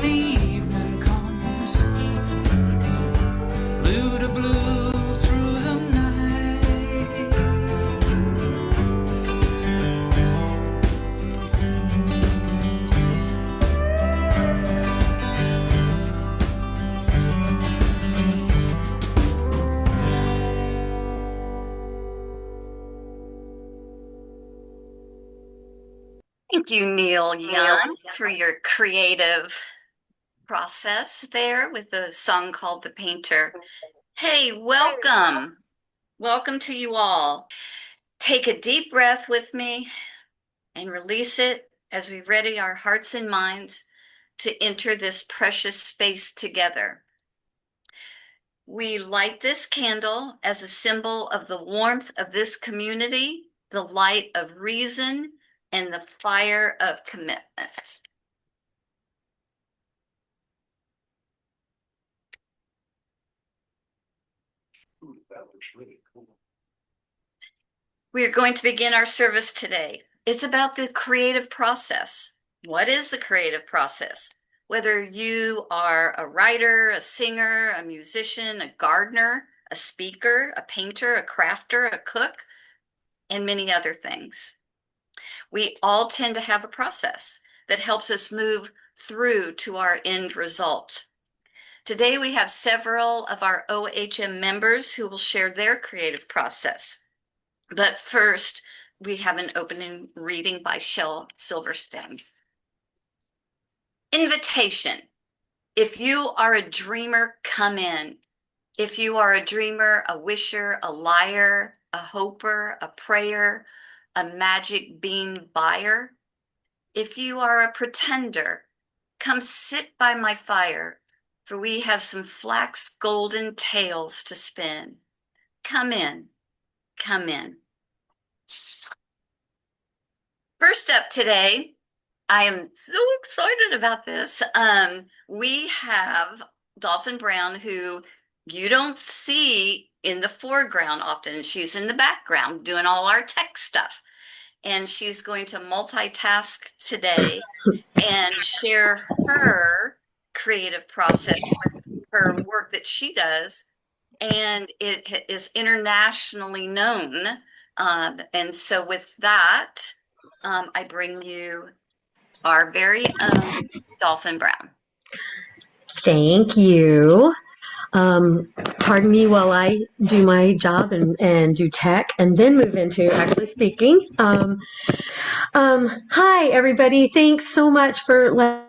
the evening comes, blue to blue through the night. Thank you, Neil Young, for your creative process there with the song called The Painter. Hey, welcome. Welcome to you all. Take a deep breath with me and release it as we ready our hearts and minds to enter this precious space together. We light this candle as a symbol of the warmth of this community, the light of reason, and the fire of commitment. Ooh, that looks really cool. We are going to begin our service today. It's about the creative process. What is the creative process? Whether you are a writer, a singer, a musician, a gardener, a speaker, a painter, a crafter, a cook, and many other things. We all tend to have a process that helps us move through to our end result. Today, we have several of our OHM members who will share their creative process. But first, we have an opening reading by Shel Silverstein. Invitation. If you are a dreamer, come in. If you are a dreamer, a wisher, a liar, a hoper, a prayer, a magic bean buyer. If you are a pretender, come sit by my fire, for we have some flax golden tales to spin. Come in, come in. First up today, I am so excited about this. We have Dolphin Brown, who you don't see in the foreground often. She's in the background doing all our tech stuff. And she's going to multitask today and share her creative process with her work that she does. And it is internationally known. And so with that, I bring you our very own Dolphin Brown. Thank you. Pardon me while I do my job and do tech and then move into actually speaking. Hi, everybody. Thanks so much for listening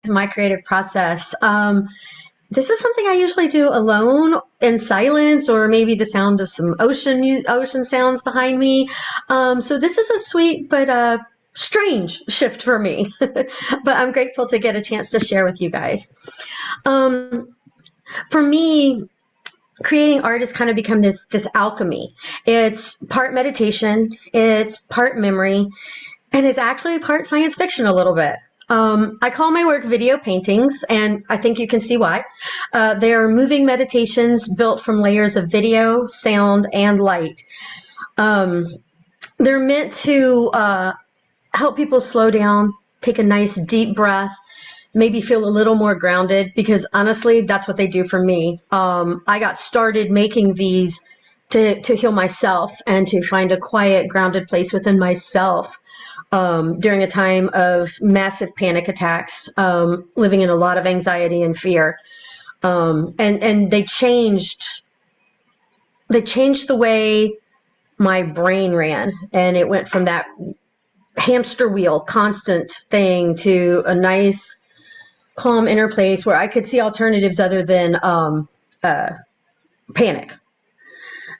to my creative process. This is something I usually do alone in silence, or maybe the sound of some ocean sounds behind me. So this is a sweet but strange shift for me, but I'm grateful to get a chance to share with you guys. For me, creating art has kind of become this alchemy. It's part meditation, it's part memory, and it's actually part science fiction a little bit. I call my work video paintings, and I think you can see why. They are moving meditations built from layers of video, sound, and light. They're meant to help people slow down, take a nice deep breath, maybe feel a little more grounded, because honestly, that's what they do for me. I got started making these to heal myself and to find a quiet, grounded place within myself during a time of massive panic attacks, living in a lot of anxiety and fear. And they changed the way my brain ran, and it went from that hamster wheel constant thing to a nice calm inner place where I could see alternatives other than panic.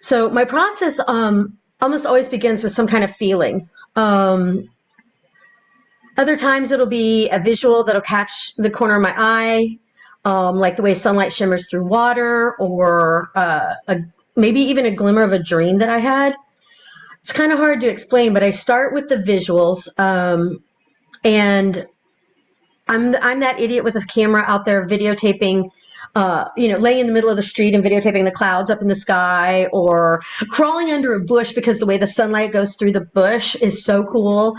So my process almost always begins with some kind of feeling. Other times it'll be a visual that'll catch the corner of my eye, like the way sunlight shimmers through water, or maybe even a glimmer of a dream that I had. It's kind of hard to explain, but I start with the visuals, and I'm that idiot with a camera out there videotaping, laying in the middle of the street and videotaping the clouds up in the sky, or crawling under a bush because the way the sunlight goes through the bush is so cool.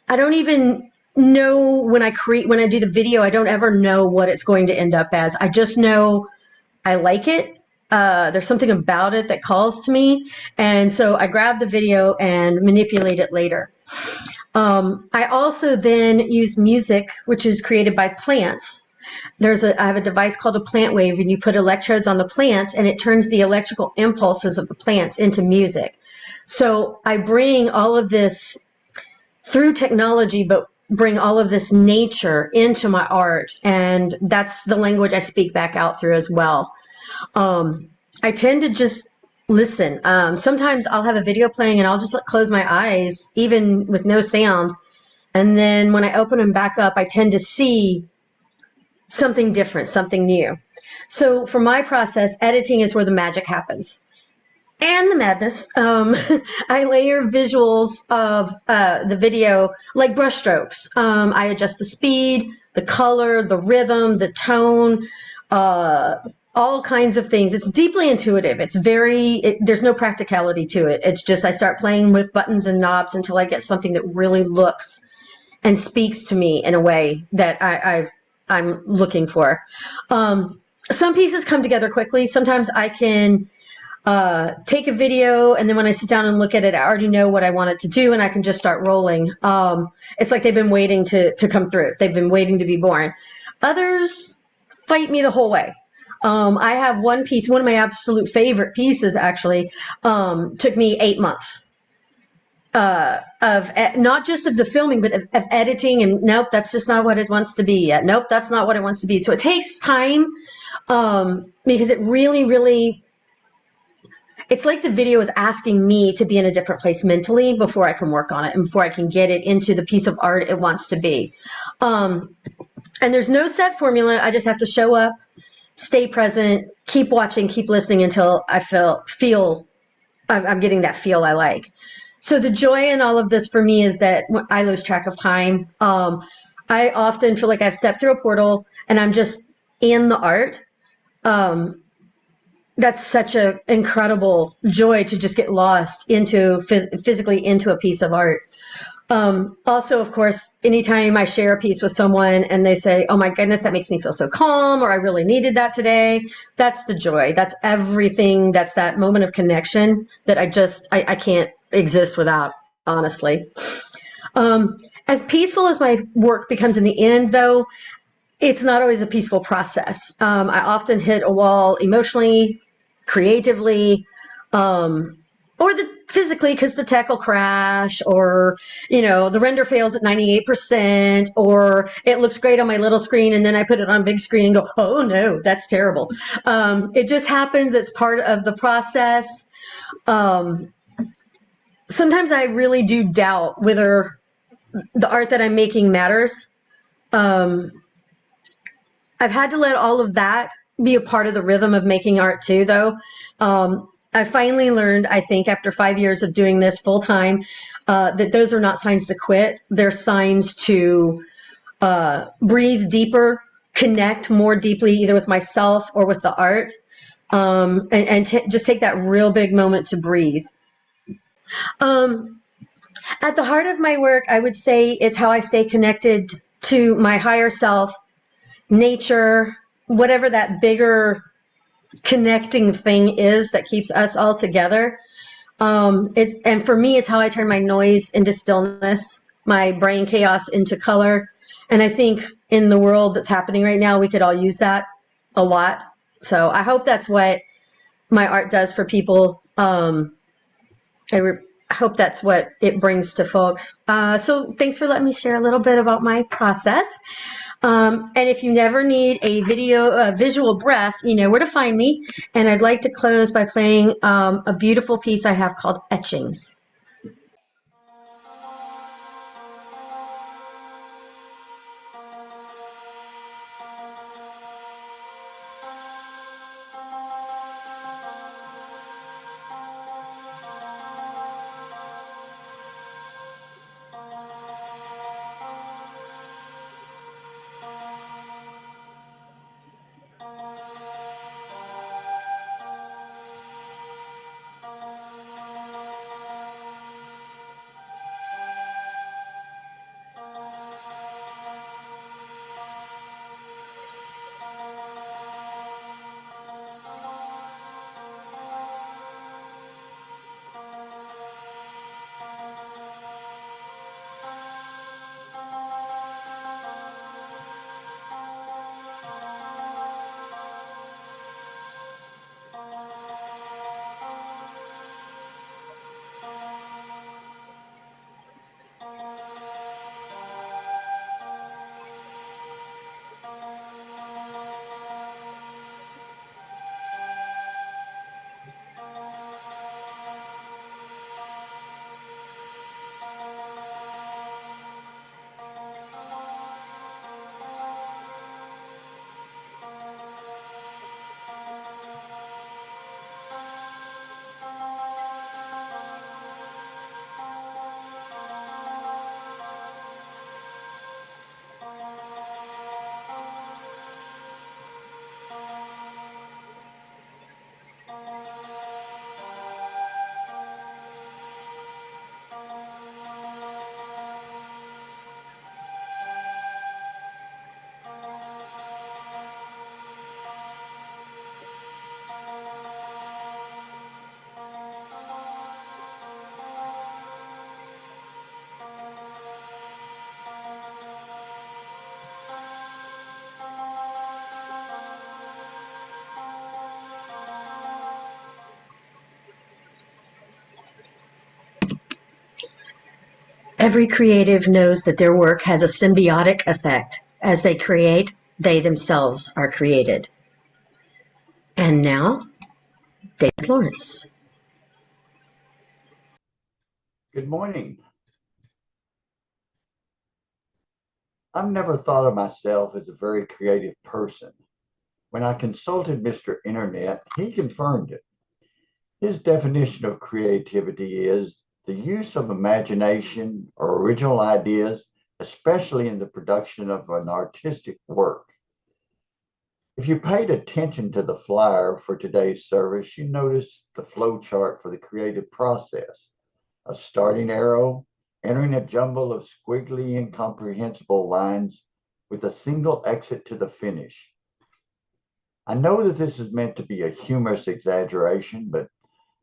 I don't even know when I do the video, I don't ever know what it's going to end up as. I just know I like it. There's something about it that calls to me. And so I grab the video and manipulate it later. I also then use music, which is created by plants. I have a device called a plant wave, and you put electrodes on the plants and it turns the electrical impulses of the plants into music. So I bring all of this through technology, but bring all of this nature into my art. And that's the language I speak back out through as well. I tend to just listen. Sometimes I'll have a video playing and I'll just close my eyes, even with no sound. And then when I open them back up, I tend to see something different, something new. So for my process, editing is where the magic happens. And the madness. I layer visuals of the video like brushstrokes. I adjust the speed, the color, the rhythm, the tone, all kinds of things. It's deeply intuitive. There's no practicality to it. It's just I start playing with buttons and knobs until I get something that really looks and speaks to me in a way that I'm looking for. Some pieces come together quickly. Sometimes I can take a video, and then when I sit down and look at it, I already know what I want it to do, and I can just start rolling. It's like they've been waiting to come through. They've been waiting to be born. Others fight me the whole way. I have one piece, one of my absolute favorite pieces actually, took me 8 months of not just of the filming, but of editing. And nope, that's just not what it wants to be yet. Nope, that's not what it wants to be. So it takes time because it really, really, it's like the video is asking me to be in a different place mentally before I can work on it and before I can get it into the piece of art it wants to be. And there's no set formula. I just have to show up, stay present, keep watching, keep listening until I feel I'm getting that feel I like. So the joy in all of this for me is that I lose track of time. I often feel like I've stepped through a portal and I'm just in the art. That's such an incredible joy to just get lost into physically into a piece of art. Also, of course, anytime I share a piece with someone and they say, oh my goodness, that makes me feel so calm, or I really needed that today. That's the joy. That's everything. That's that moment of connection that I can't exist without, honestly. As peaceful as my work becomes in the end, though, it's not always a peaceful process. I often hit a wall emotionally, creatively, or physically, because the tech will crash, or the render fails at 98%, or it looks great on my little screen and then I put it on big screen and go, oh no, that's terrible. It just happens. It's part of the process. Sometimes I really do doubt whether the art that I'm making matters. I've had to let all of that be a part of the rhythm of making art too, though. I finally learned, I think, after 5 years of doing this full time, that those are not signs to quit. They're signs to breathe deeper, connect more deeply, either with myself or with the art, and just take that real big moment to breathe. At the heart of my work, I would say it's how I stay connected to my higher self, nature, whatever that bigger connecting thing is that keeps us all together. And for me, it's how I turn my noise into stillness, my brain chaos into color. And I think in the world that's happening right now, we could all use that a lot. So I hope that's what my art does for people. I hope that's what it brings to folks. So thanks for letting me share a little bit about my process. And if you never need a visual breath, you know where to find me. And I'd like to close by playing a beautiful piece I have called Etchings. Every creative knows that their work has a symbiotic effect. As they create, they themselves are created. And now, David Lawrence. Good morning. I've never thought of myself as a very creative person. When I consulted Mr. Internet, he confirmed it. His definition of creativity is the use of imagination or original ideas, especially in the production of an artistic work. If you paid attention to the flyer for today's service, you noticed the flow chart for the creative process. A starting arrow, entering a jumble of squiggly, incomprehensible lines with a single exit to the finish. I know that this is meant to be a humorous exaggeration, but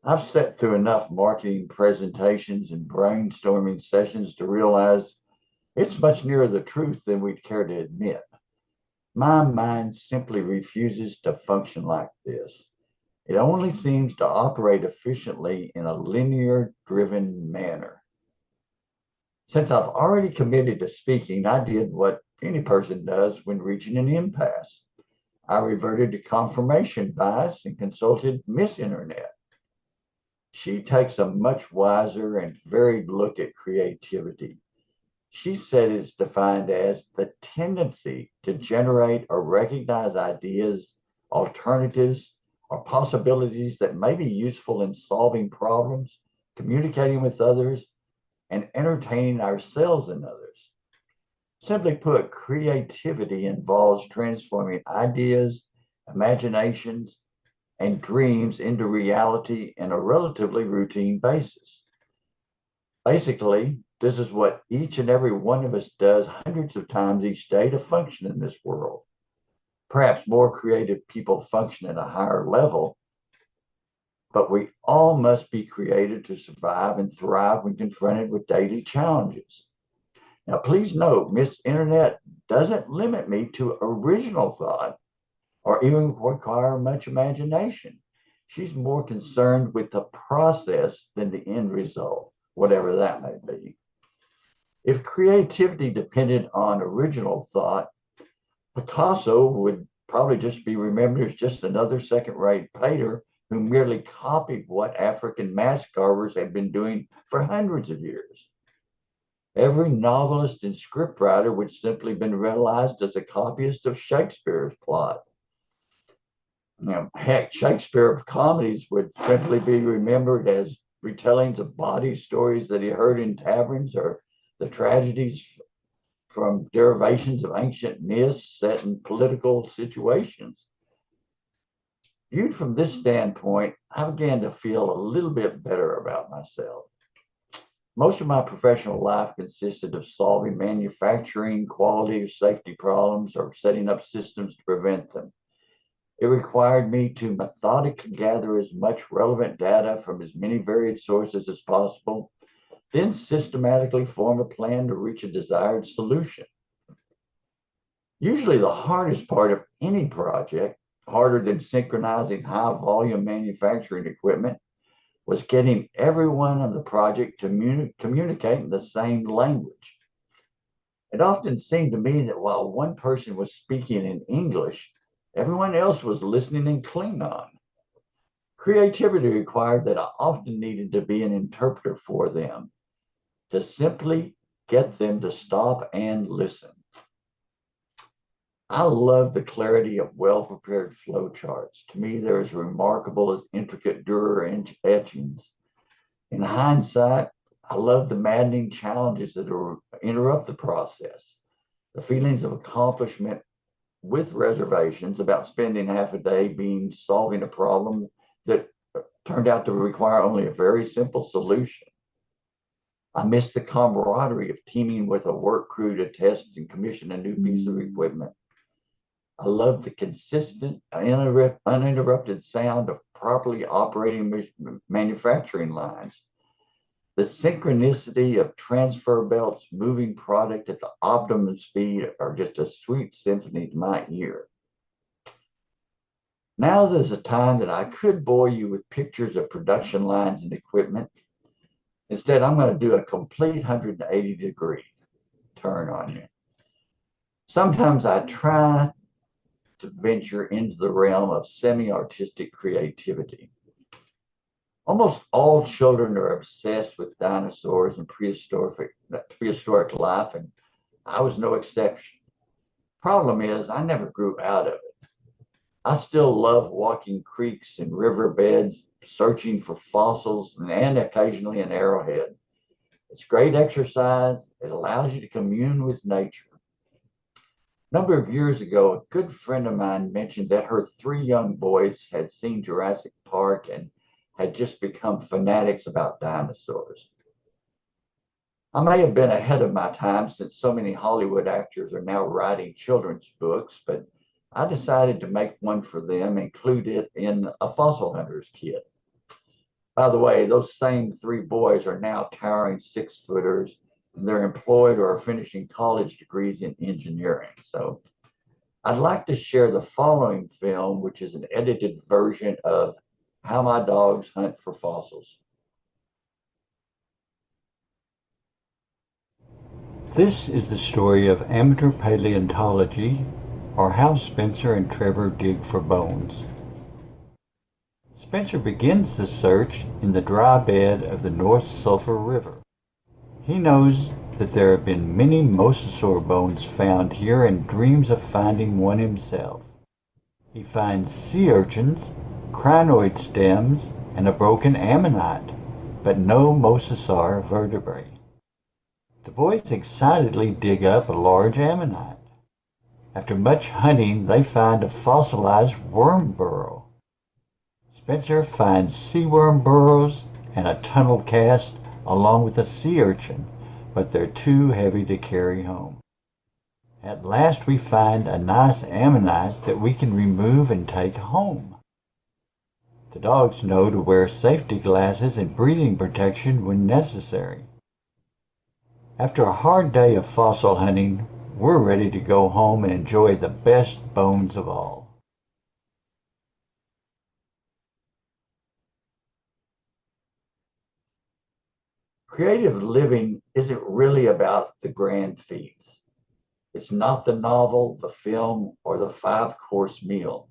I've sat through enough marketing presentations and brainstorming sessions to realize it's much nearer the truth than we'd care to admit. My mind simply refuses to function like this. It only seems to operate efficiently in a linear driven manner. Since I've already committed to speaking, I did what any person does when reaching an impasse. I reverted to confirmation bias and consulted Miss Internet. She takes a much wiser and varied look at creativity. She said it's defined as the tendency to generate or recognize ideas, alternatives, or possibilities that may be useful in solving problems, communicating with others, and entertaining ourselves and others. Simply put, creativity involves transforming ideas, imaginations, and dreams into reality in a relatively routine basis. Basically, this is what each and every one of us does hundreds of times each day to function in this world. Perhaps more creative people function at a higher level, but we all must be creative to survive and thrive when confronted with daily challenges. Now, please note, Miss Internet doesn't limit me to original thought or even require much imagination. She's more concerned with the process than the end result, whatever that may be. If creativity depended on original thought, Picasso would probably just be remembered as just another second-rate painter who merely copied what African mask carvers had been doing for hundreds of years. Every novelist and scriptwriter would simply been realized as a copyist of Shakespeare's plot. Now, heck, Shakespeare's comedies would simply be remembered as retellings of bawdy stories that he heard in taverns or the tragedies from derivations of ancient myths set in political situations. Viewed from this standpoint, I began to feel a little bit better about myself. Most of my professional life consisted of solving manufacturing, quality, or safety problems or setting up systems to prevent them. It required me to methodically gather as much relevant data from as many varied sources as possible, then systematically form a plan to reach a desired solution. Usually the hardest part of any project, harder than synchronizing high volume manufacturing equipment, was getting everyone on the project to communicate in the same language. It often seemed to me that while one person was speaking in English, everyone else was listening in Klingon. Creativity required that I often needed to be an interpreter for them, to simply get them to stop and listen. I love the clarity of well-prepared flowcharts. To me, they're as remarkable as intricate Dürer etchings. In hindsight, I love the maddening challenges that interrupt the process, the feelings of accomplishment with reservations about spending half a day solving a problem that turned out to require only a very simple solution. I miss the camaraderie of teaming with a work crew to test and commission a new piece of equipment. I love the consistent, uninterrupted sound of properly operating manufacturing lines. The synchronicity of transfer belts moving product at the optimum speed are just a sweet symphony to my ear. Now is a time that I could bore you with pictures of production lines and equipment. Instead, I'm going to do a complete 180-degree turn on you. Sometimes I try to venture into the realm of semi-artistic creativity. Almost all children are obsessed with dinosaurs and prehistoric life, and I was no exception. Problem is, I never grew out of it. I still love walking creeks and riverbeds, searching for fossils, and occasionally an arrowhead. It's great exercise. It allows you to commune with nature. A number of years ago, a good friend of mine mentioned that her 3 young boys had seen Jurassic Park and had just become fanatics about dinosaurs. I may have been ahead of my time since so many Hollywood actors are now writing children's books, but I decided to make one for them, include it in a fossil hunter's kit. By the way, those same 3 boys are now towering 6-footers, and they're employed or are finishing college degrees in engineering. So I'd like to share the following film, which is an edited version of How My Dogs Hunt for Fossils. This is the story of amateur paleontology, or how Spencer and Trevor dig for bones. Spencer begins the search in the dry bed of the North Sulphur River. He knows that there have been many mosasaur bones found here and dreams of finding one himself. He finds sea urchins, crinoid stems, and a broken ammonite, but no mosasaur vertebrae. The boys excitedly dig up a large ammonite. After much hunting, they find a fossilized worm burrow. Spencer finds sea worm burrows and a tunnel cast along with a sea urchin, but they're too heavy to carry home. At last we find a nice ammonite that we can remove and take home. The dogs know to wear safety glasses and breathing protection when necessary. After a hard day of fossil hunting, we're ready to go home and enjoy the best bones of all. Creative living isn't really about the grand feats. It's not the novel, the film, or the 5-course meal.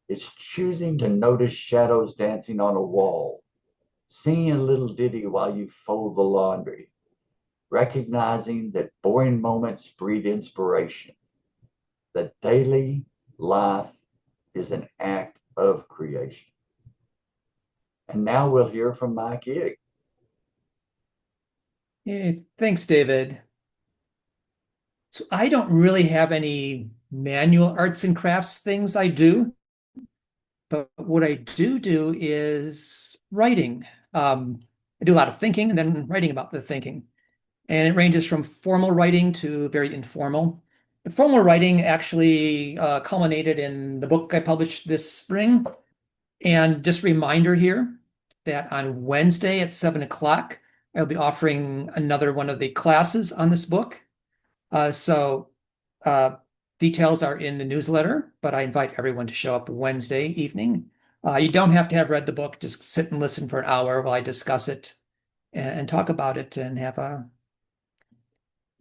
It's choosing to notice shadows dancing on a wall, singing a little ditty while you fold the laundry, recognizing that boring moments breed inspiration. That daily life is an act of creation. And now we'll hear from Mike Igg. Hey, thanks, David. So I don't really have any manual arts and crafts things I do, but what I do is writing. I do a lot of thinking and then writing about the thinking. And it ranges from formal writing to very informal. The formal writing actually culminated in the book I published this spring. And just a reminder here that on Wednesday at 7 o'clock, I'll be offering another one of the classes on this book. So details are in the newsletter, but I invite everyone to show up Wednesday evening. You don't have to have read the book, just sit and listen for an hour while I discuss it and talk about it and have a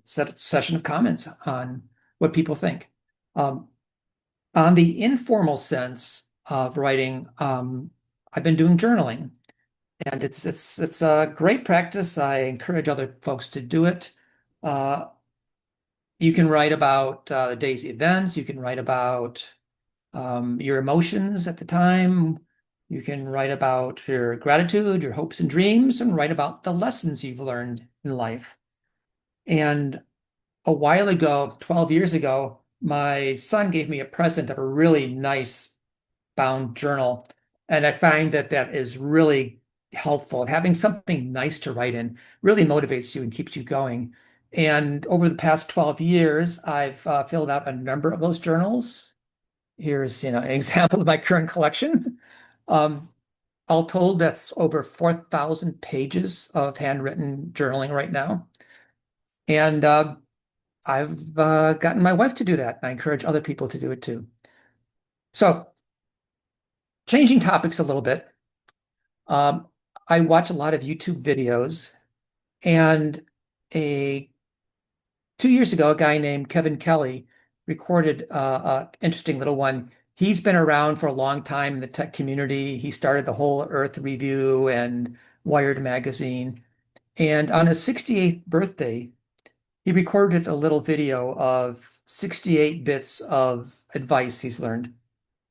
session of comments on what people think. On the informal sense of writing, I've been doing journaling. And it's a great practice. I encourage other folks to do it. You can write about the day's events. You can write about your emotions at the time. You can write about your gratitude, your hopes and dreams, and write about the lessons you've learned in life. And a while ago, 12 years ago, my son gave me a present of a really nice bound journal. And I find that that is really helpful. Having something nice to write in really motivates you and keeps you going. And over the past 12 years, I've filled out a number of those journals. Here's, an example of my current collection. All told, that's over 4,000 pages of handwritten journaling right now. And I've gotten my wife to do that. I encourage other people to do it too. So, changing topics a little bit. I watch a lot of YouTube videos, and 2 years ago, a guy named Kevin Kelly recorded a interesting little one. He's been around for a long time in the tech community. He started the Whole Earth Review and Wired magazine. And on his 68th birthday, he recorded a little video of 68 bits of advice he's learned.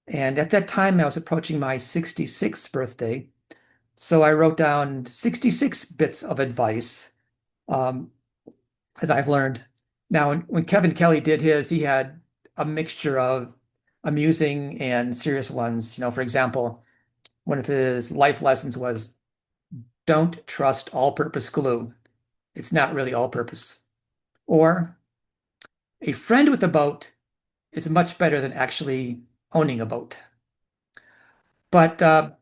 And at that time, I was approaching my 66th birthday. So I wrote down 66 bits of advice that I've learned. Now, when Kevin Kelly did his, he had a mixture of amusing and serious ones. For example, one of his life lessons was don't trust all-purpose glue. It's not really all-purpose. Or a friend with a boat is much better than actually owning a boat. But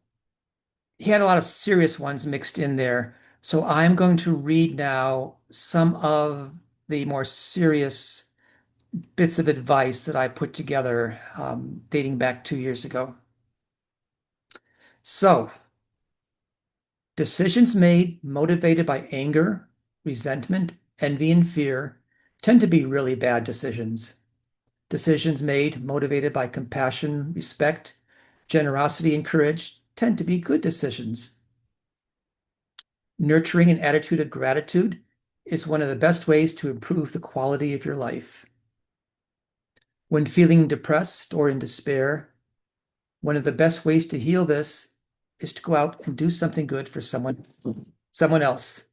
he had a lot of serious ones mixed in there. So I'm going to read now some of the more serious bits of advice that I put together dating back 2 years ago. So, decisions made motivated by anger, resentment, envy, and fear tend to be really bad decisions. Decisions made motivated by compassion, respect, generosity, and courage tend to be good decisions. Nurturing an attitude of gratitude is one of the best ways to improve the quality of your life. When feeling depressed or in despair, one of the best ways to heal this is to go out and do something good for someone else.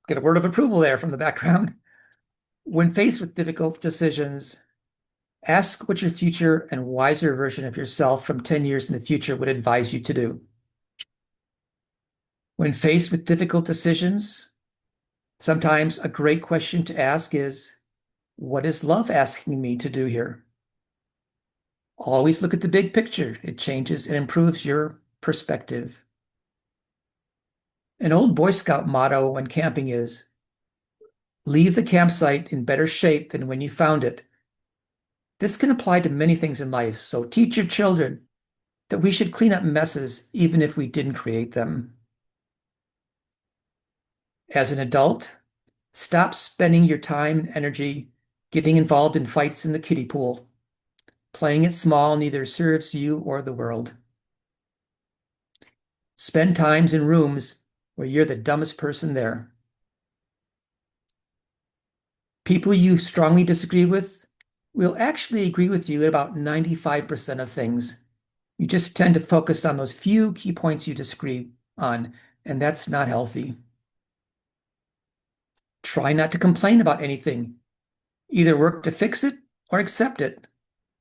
Get a word of approval there from the background. When faced with difficult decisions, ask what your future and wiser version of yourself from 10 years in the future would advise you to do. When faced with difficult decisions, sometimes a great question to ask is, what is love asking me to do here? Always look at the big picture. It changes and improves your perspective. An old Boy Scout motto when camping is, leave the campsite in better shape than when you found it. This can apply to many things in life, so teach your children that we should clean up messes even if we didn't create them. As an adult, stop spending your time and energy getting involved in fights in the kiddie pool. Playing it small neither serves you or the world. Spend times in rooms where you're the dumbest person there. People you strongly disagree with will actually agree with you at about 95% of things. You just tend to focus on those few key points you disagree on, and that's not healthy. Try not to complain about anything. Either work to fix it or accept it.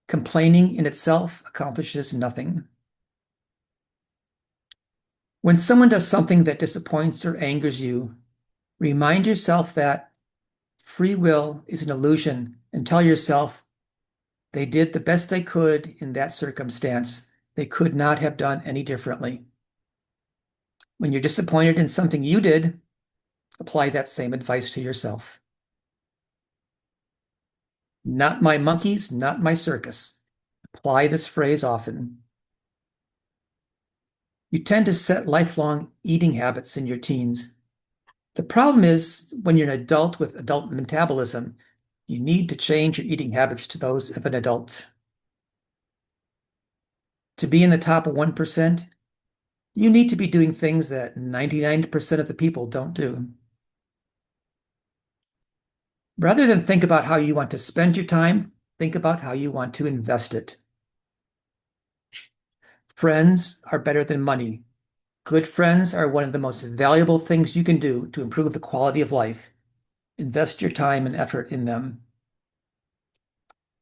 Complaining in itself accomplishes nothing. When someone does something that disappoints or angers you, remind yourself that free will is an illusion and tell yourself they did the best they could in that circumstance. They could not have done any differently. When you're disappointed in something you did, apply that same advice to yourself. Not my monkeys, not my circus. Apply this phrase often. You tend to set lifelong eating habits in your teens. The problem is when you're an adult with adult metabolism, you need to change your eating habits to those of an adult. To be in the top 1%, you need to be doing things that 99% of the people don't do. Rather than think about how you want to spend your time, think about how you want to invest it. Friends are better than money. Good friends are one of the most valuable things you can do to improve the quality of life. Invest your time and effort in them.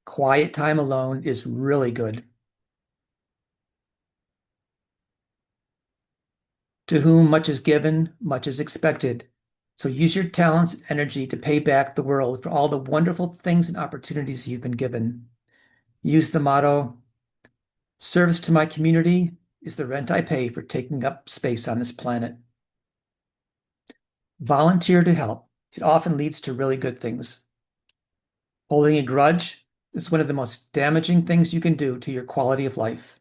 Quiet time alone is really good. To whom much is given, much is expected. So use your talents and energy to pay back the world for all the wonderful things and opportunities you've been given. Use the motto, service to my community is the rent I pay for taking up space on this planet. Volunteer to help. It often leads to really good things. Holding a grudge is one of the most damaging things you can do to your quality of life.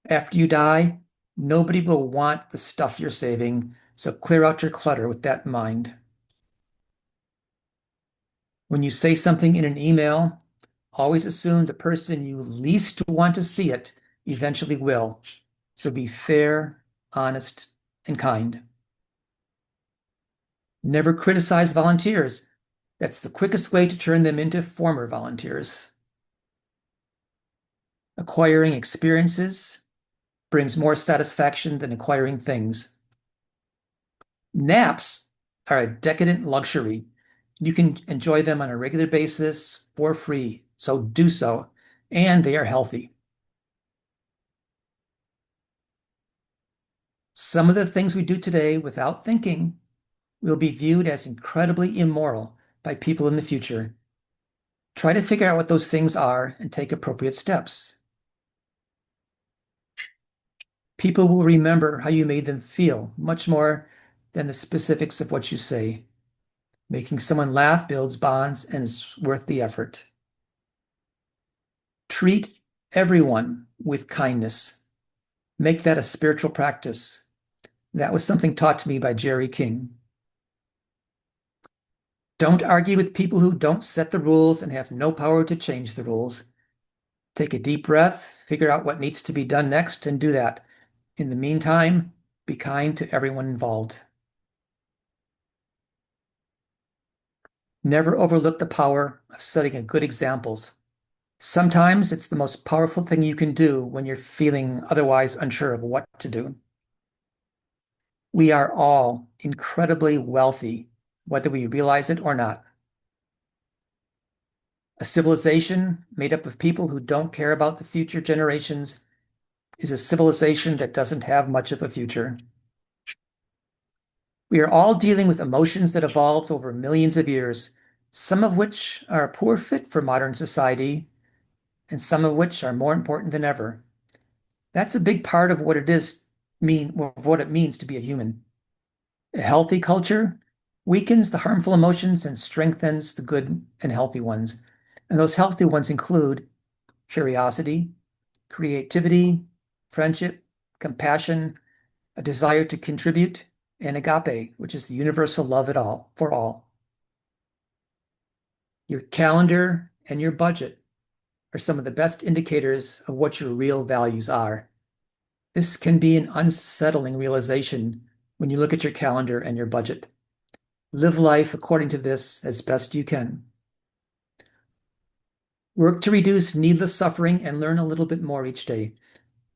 After you die, Nobody will want the stuff you're saving, so clear out your clutter with that in mind. When you say something in an email, always assume the person you least want to see it eventually will. So be fair, honest, and kind. Never criticize volunteers. That's the quickest way to turn them into former volunteers. Acquiring experiences brings more satisfaction than acquiring things. Naps are a decadent luxury. You can enjoy them on a regular basis for free, so do so, and they are healthy. Some of the things we do today without thinking will be viewed as incredibly immoral by people in the future. Try to figure out what those things are and take appropriate steps. People will remember how you made them feel much more than the specifics of what you say. Making someone laugh builds bonds and is worth the effort. Treat everyone with kindness. Make that a spiritual practice. That was something taught to me by Jerry King. Don't argue with people who don't set the rules and have no power to change the rules. Take a deep breath, figure out what needs to be done next, and do that. In the meantime, be kind to everyone involved. Never overlook the power of setting a good examples. Sometimes it's the most powerful thing you can do when you're feeling otherwise unsure of what to do. We are all incredibly wealthy, whether we realize it or not. A civilization made up of people who don't care about the future generations is a civilization that doesn't have much of a future. We are all dealing with emotions that evolved over millions of years, some of which are a poor fit for modern society, and some of which are more important than ever. That's a big part of what it means to be a human. A healthy culture weakens the harmful emotions and strengthens the good and healthy ones. And those healthy ones include curiosity, creativity, friendship, compassion, a desire to contribute, and agape, which is the universal love for all. Your calendar and your budget are some of the best indicators of what your real values are. This can be an unsettling realization when you look at your calendar and your budget. Live life according to this as best you can. Work to reduce needless suffering and learn a little bit more each day.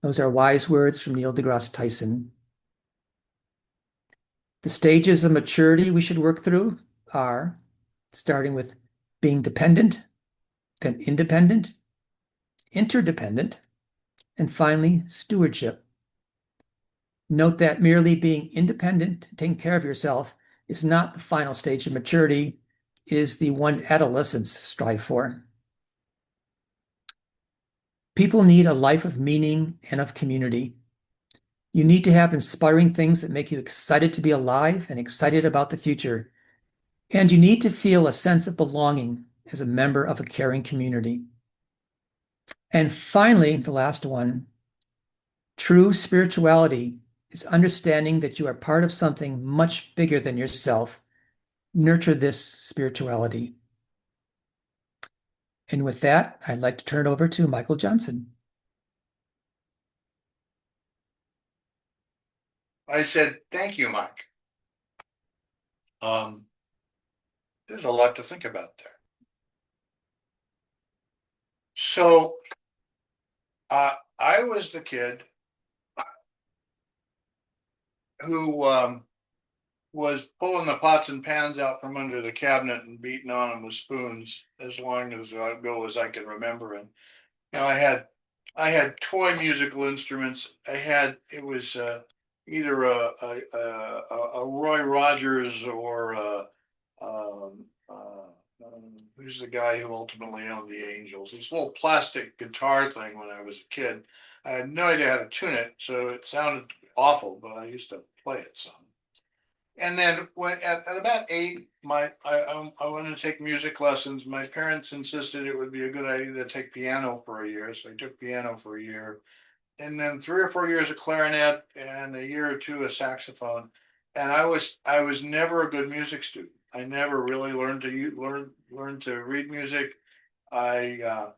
Those are wise words from Neil deGrasse Tyson. The stages of maturity we should work through are starting with being dependent, then independent, interdependent, and finally stewardship. Note that merely being independent, taking care of yourself, is not the final stage of maturity. It is the one adolescents strive for. People need a life of meaning and of community. You need to have inspiring things that make you excited to be alive and excited about the future. And you need to feel a sense of belonging as a member of a caring community. And finally, the last one, true spirituality is understanding that you are part of something much bigger than yourself. Nurture this spirituality. And with that, I'd like to turn it over to Michael Johnson. I said, thank you, Mike. There's a lot to think about there. So, I was the kid who was pulling the pots and pans out from under the cabinet and beating on them with spoons as long ago as I can remember. And I had toy musical instruments. It was either a Roy Rogers or who's the guy who ultimately owned the Angels? This little plastic guitar thing when I was a kid. I had no idea how to tune it, so it sounded awful, but I used to play it some. And then when at about 8, I wanted to take music lessons. My parents insisted it would be a good idea to take piano for a year, so I took piano for a year. and then 3 or 4 years of clarinet and a year or two of saxophone. And I was never a good music student. I never really learned to learn to read music. I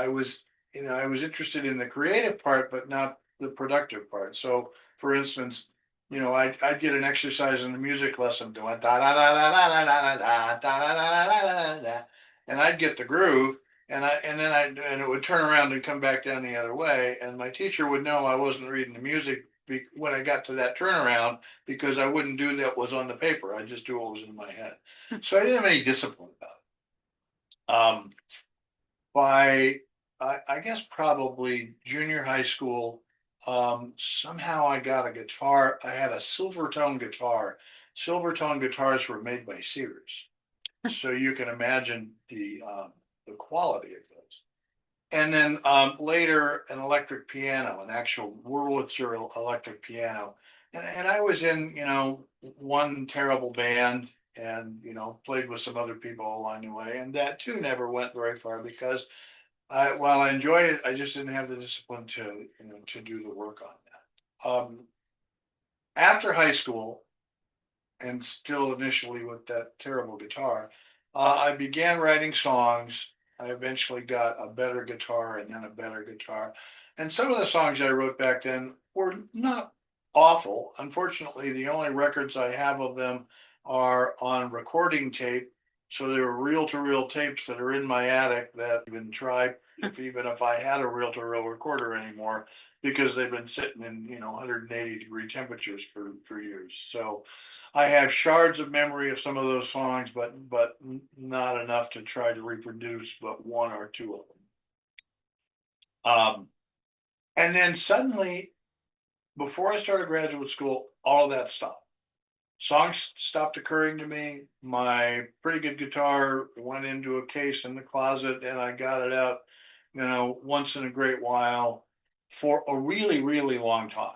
was, I was interested in the creative part, but not the productive part. So, for instance, I'd get an exercise in the music lesson doing da da da da da da da da da da da da da da, and I'd get the groove, and it would turn around and come back down the other way, and my teacher would know I wasn't reading the music when I got to that turnaround because I wouldn't do that was on the paper. I just do what was in my head. So I didn't have any discipline about it. By I guess probably junior high school, somehow I got a guitar. I had a Silvertone guitar. Silvertone guitars were made by Sears, so you can imagine the quality of those. And then later, an electric piano, an actual Wurlitzer electric piano, and I was in one terrible band, and played with some other people along the way, and that too never went very far because while I enjoyed it, I just didn't have the discipline to do the work on that. After high school, and still initially with that terrible guitar, I began writing songs. I eventually got a better guitar and then a better guitar. And some of the songs I wrote back then were not awful. Unfortunately, the only records I have of them are on recording tape. So they were reel-to-reel tapes that are in my attic that I even tried, even if I had a reel-to-reel recorder anymore, because they've been sitting in 180-degree temperatures for years. So I have shards of memory of some of those songs, but not enough to try to reproduce but one or two of them. And then suddenly, before I started graduate school, all of that stopped. Songs stopped occurring to me. My pretty good guitar went into a case in the closet, and I got it out, once in a great while for a really, really long time.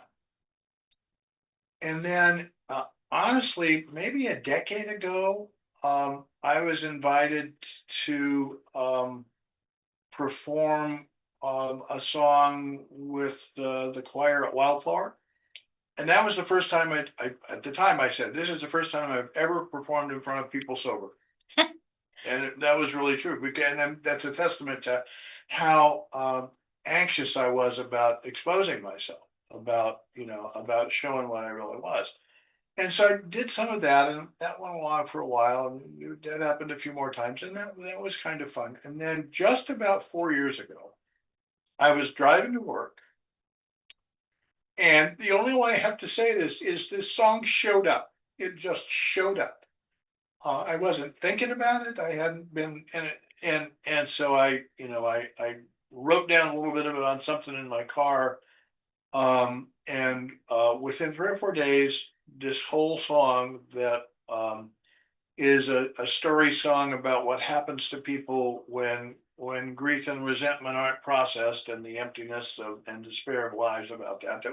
And then, honestly, maybe a decade ago, I was invited to perform a song with the choir at Wildflower. And that was the first time at the time I said, this is the first time I've ever performed in front of people sober. And that was really true. And that's a testament to how anxious I was about exposing myself, about showing what I really was. And so I did some of that, and that went along for a while, and that happened a few more times, and that was kind of fun. And then just about 4 years ago, I was driving to work, and the only way I have to say this is this song showed up. It just showed up. I wasn't thinking about it. I hadn't been in it, and so I wrote down a little bit of it on something in my car, and within 3 or 4 days, this whole song that is a story song about what happens to people when grief and resentment aren't processed, and the emptiness and despair of lives about that.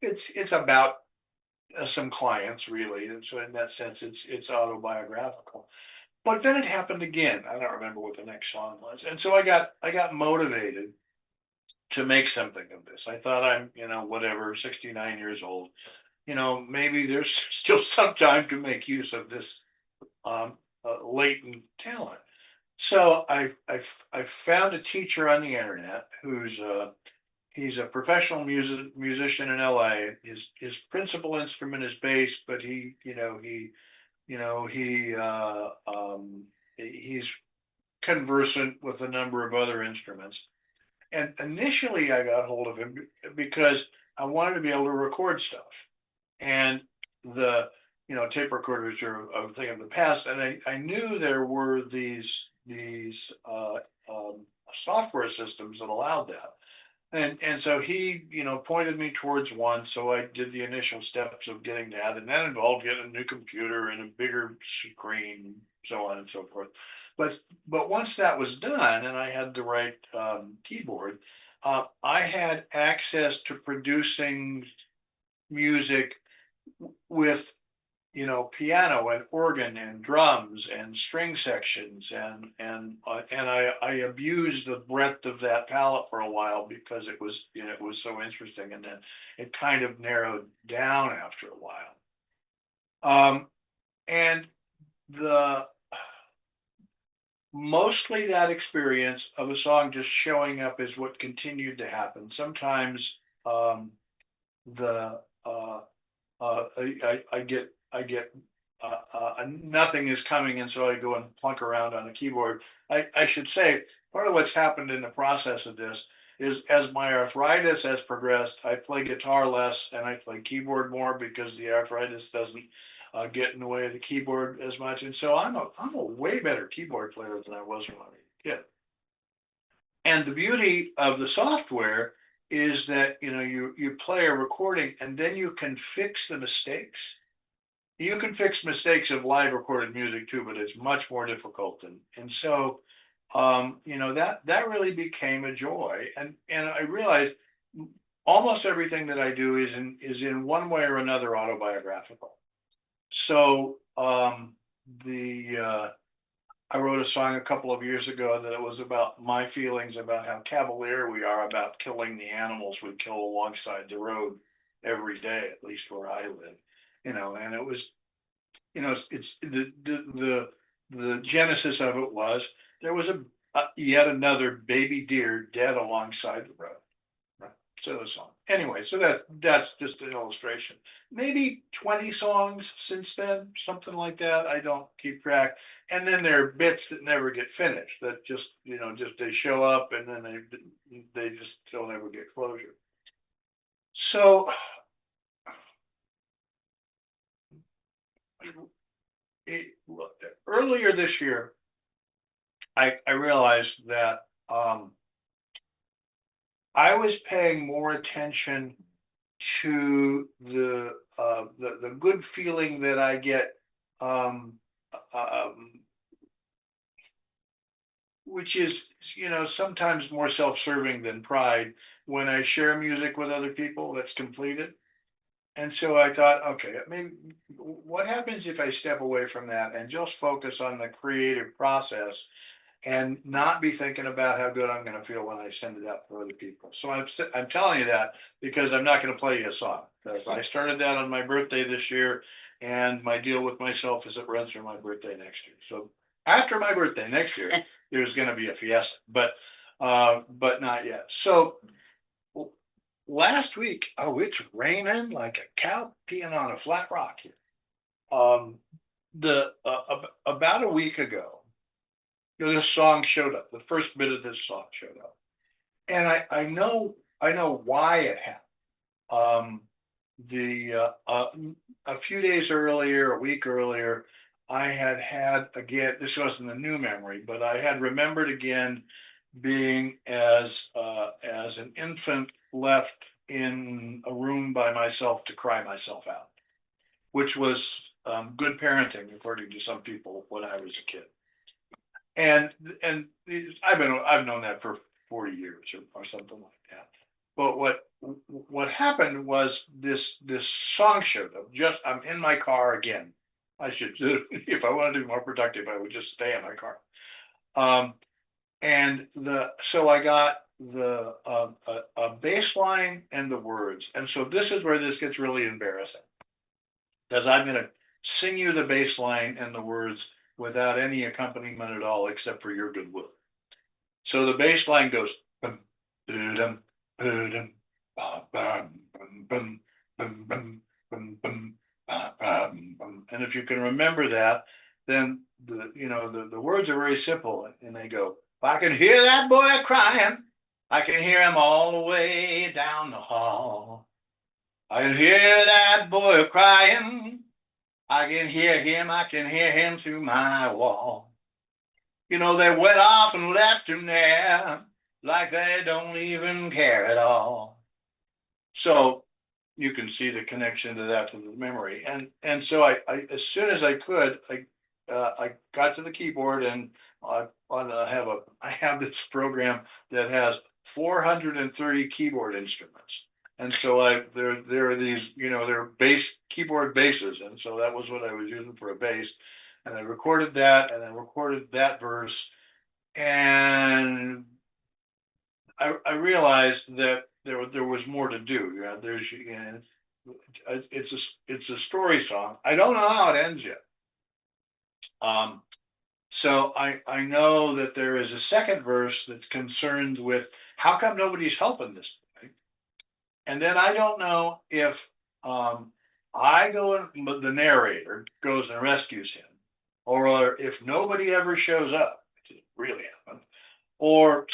It's about some clients, really, and so in that sense, it's autobiographical. But then it happened again. I don't remember what the next song was, and so I got motivated to make something of this. I thought I'm, whatever, 69 years old. Maybe there's still some time to make use of this latent talent. So I found a teacher on the internet who's he's a professional musician in LA. His principal instrument is bass, but he's conversant with a number of other instruments. And initially, I got hold of him because I wanted to be able to record stuff, and the tape recorders are a thing of the past, and I knew there were these software systems that allowed that. And so he, pointed me towards one. So I did the initial steps of getting that, and that involved getting a new computer and a bigger screen, so on and so forth. But once that was done, and I had the right keyboard, I had access to producing music with piano and organ and drums and string sections and I abused the breadth of that palette for a while because it was it was so interesting, and then it kind of narrowed down after a while. And the mostly that experience of a song just showing up is what continued to happen. Sometimes the I get nothing is coming, and so I go and plunk around on the keyboard. I should say part of what's happened in the process of this is as my arthritis has progressed, I play guitar less and I play keyboard more because the arthritis doesn't get in the way of the keyboard as much. And so I'm a way better keyboard player than I was when I was a kid. And the beauty of the software is that you play a recording and then you can fix the mistakes. You can fix mistakes of live recorded music too, but it's much more difficult. And so that really became a joy. And I realized almost everything that I do is in one way or another autobiographical. So I wrote a song a couple of years ago that it was about my feelings about how cavalier we are about killing the animals we kill alongside the road every day, at least where I live. And it was, it's the genesis of it was there was a yet another baby deer dead alongside the road. Right. So the song. Anyway, so that's just an illustration. Maybe 20 songs since then, something like that. I don't keep track. And then there are bits that never get finished that just they show up and then they just don't ever get closure. So earlier this year, I realized that I was paying more attention to the good feeling that I get, which is sometimes more self-serving than pride when I share music with other people that's completed. And so I thought, okay, maybe what happens if I step away from that and just focus on the creative process and not be thinking about how good I'm going to feel when I send it out for other people. So I'm telling you that because I'm not going to play you a song. I started that on my birthday this year, and my deal with myself is it runs through my birthday next year. So after my birthday next year, there's going to be a fiesta, but not yet. So last week, it's raining like a cow peeing on a flat rock here. About a week ago, this song showed up. The first bit of this song showed up, and I know why it happened. A few days earlier, a week earlier, I had again. This wasn't a new memory, but I had remembered again being as an infant left in a room by myself to cry myself out, which was good parenting according to some people when I was a kid. And I've known that for 40 years or something like that. But what happened was this song showed up. I'm in my car again. I should, if I wanted to be more productive, I would just stay in my car. So I got a bass line and the words. And so this is where this gets really embarrassing, because I'm going to sing you the bass line and the words without any accompaniment at all, except for your goodwill. So the bass line goes, bum, ba-dum, ba-dum, ba-bum, bum, bum, bum, bum, bum, bum, ba-bum, bum. And if you can remember that, then the words are very simple, and they go, I can hear that boy crying. I can hear him all the way down the hall. I can hear that boy crying. I can hear him through my wall. They went off and left him there like they don't even care at all. So you can see the connection to that, to the memory. And so I as soon as I could, I got to the keyboard, and I have this program that has 430 keyboard instruments. And so there are these, they're bass, keyboard basses, and so that was what I was using for a bass. And I recorded that, and I recorded that verse, and I realized that there was more to do. It's a story song. I don't know how it ends yet. So I know that there is a second verse that's concerned with how come nobody's helping this boy, and then I don't know if I go and the narrator goes and rescues him, or if nobody ever shows up, which really happened, or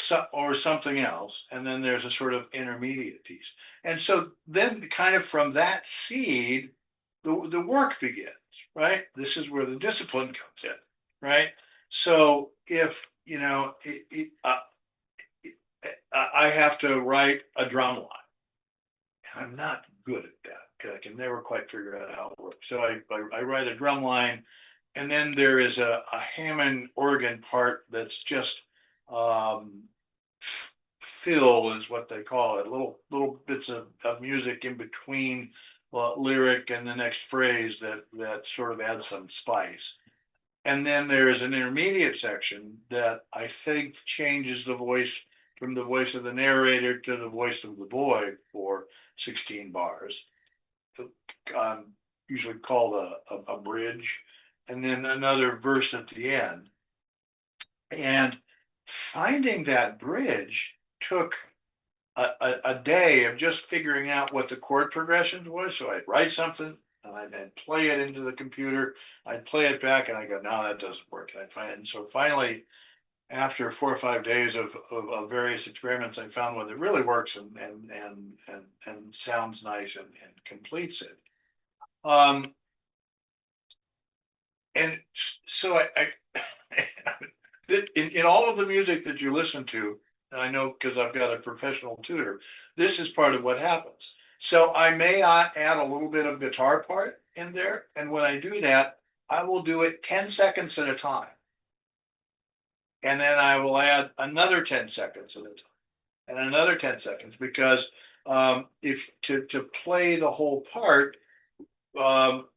something else, and then there's a sort of intermediate piece, and so then kind of from that seed, the work begins. Right, this is where the discipline comes in. Right, so if I have to write a drum line, and I'm not good at that because I can never quite figure out how it works. So I write a drum line, and then there is a Hammond organ part that's just fill is what they call it, little bits of music in between lyric and the next phrase that sort of adds some spice. And then there is an intermediate section that I think changes the voice from the voice of the narrator to the voice of the boy for 16 bars, usually called a bridge, and then another verse at the end. And finding that bridge took a day of just figuring out what the chord progressions was. So I'd write something and I'd play it into the computer. I'd play it back and I go, no, that doesn't work. And I'd find it. And so finally, after 4 or 5 days of various experiments, I found one that really works and sounds nice and completes it. And so I in all of the music that you listen to, and I know because I've got a professional tutor, this is part of what happens. So I may add a little bit of guitar part in there. And when I do that, I will do it 10 seconds at a time. And then I will add another 10 seconds at a time and another 10 seconds, because if to play the whole part,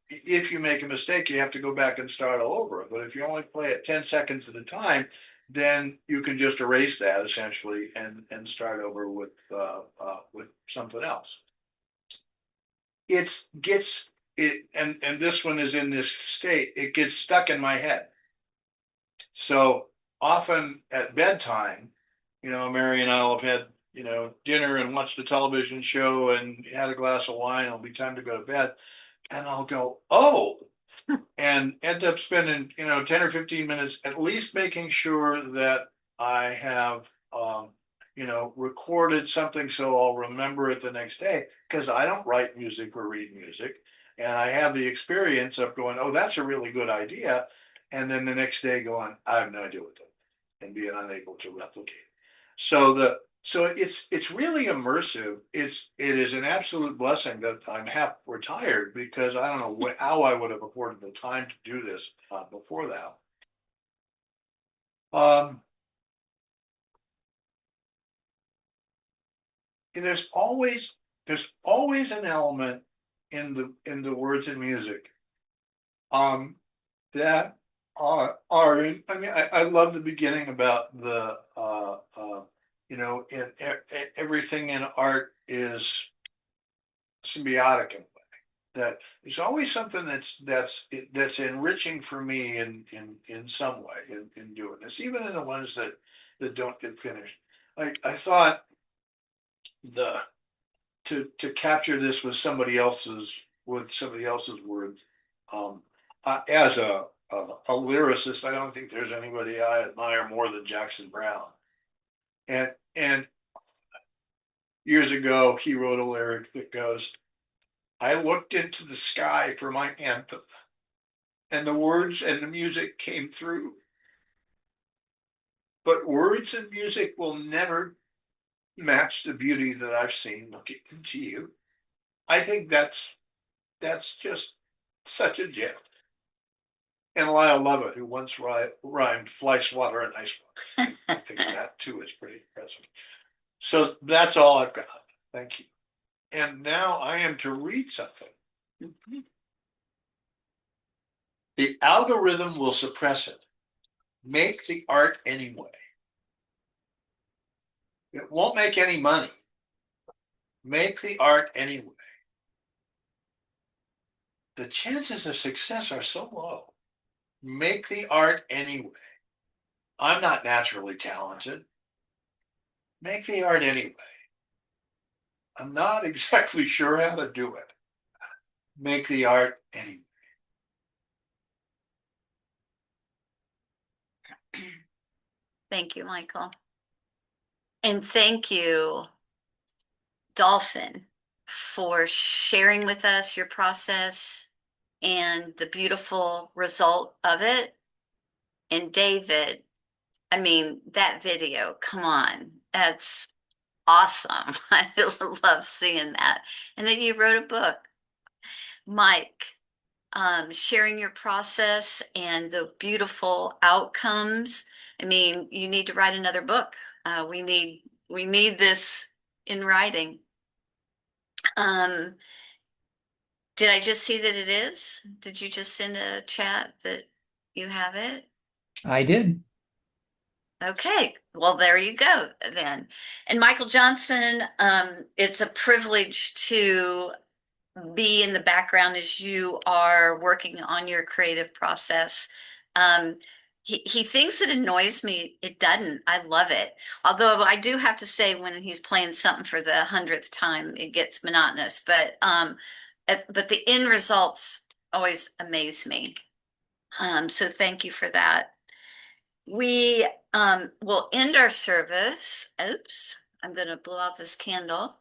if you make a mistake, you have to go back and start all over. But if you only play it 10 seconds at a time, then you can just erase that essentially and start over with something else. And this one is in this state. It gets stuck in my head. So often at bedtime, Mary and I'll have had dinner and watched a television show and had a glass of wine. It'll be time to go to bed, and I'll go, oh, and end up spending 10 or 15 minutes at least making sure that I have recorded something so I'll remember it the next day, because I don't write music or read music, and I have the experience of going, oh, that's a really good idea, and then the next day going, I have no idea what that is, and being unable to replicate. So it's really immersive. It is an absolute blessing that I'm half retired, because I don't know how I would have afforded the time to do this before that. There's always an element in the words and music that are I mean, I love the beginning about the everything in art is symbiotic in a way, that there's always something that's enriching for me in some way in doing this, even in the ones that don't get finished. I thought to capture this with somebody else's words. As a lyricist, I don't think there's anybody I admire more than Jackson Browne. And years ago, he wrote a lyric that goes, I looked into the sky for my anthem, and the words and the music came through. But words and music will never match the beauty that I've seen looking into you. I think that's just such a gem. And Lyle Lovett, who once rhymed fly swatter and ice water. I think that too is pretty impressive. So that's all I've got. Thank you. and now I am to read something. The algorithm will suppress it. Make the art anyway. It won't make any money. Make the art anyway. The chances of success are so low. Make the art anyway. I'm not naturally talented. Make the art anyway. I'm not exactly sure how to do it. Make the art anyway. Thank you, Michael. And thank you, Dolphin, for sharing with us your process and the beautiful result of it. And David, I mean, that video, come on, that's awesome. I love seeing that. And that you wrote a book. Mike, sharing your process and the beautiful outcomes. I mean, you need to write another book. We need this in writing. Did I just see that it is? Did you just send a chat that you have it? I did. Okay, well, there you go then. And Michael Johnson, it's a privilege to be in the background as you are working on your creative process. He thinks it annoys me. It doesn't. I love it. Although I do have to say, when he's playing something for the 100th time, it gets monotonous. But the end results always amaze me. So thank you for that. We will end our service. Oops, I'm going to blow out this candle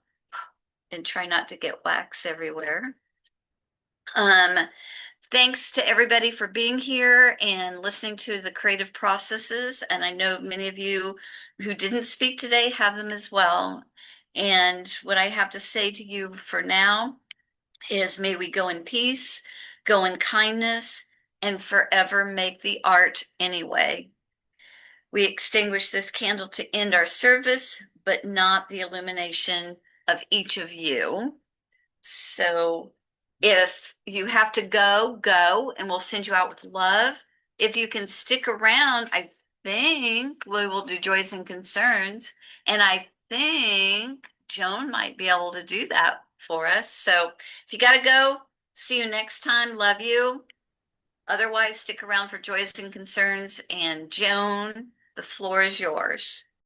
and try not to get wax everywhere. Thanks to everybody for being here and listening to the creative processes. And I know many of you who didn't speak today have them as well. And what I have to say to you for now is, may we go in peace, go in kindness, and forever make the art anyway. We extinguish this candle to end our service, but not the illumination of each of you. So if you have to go, go, and we'll send you out with love. If you can stick around, I think we will do joys and concerns. And I think Joan might be able to do that for us. So if you got to go, see you next time. Love you. Otherwise, stick around for joys and concerns. And Joan, the floor is yours.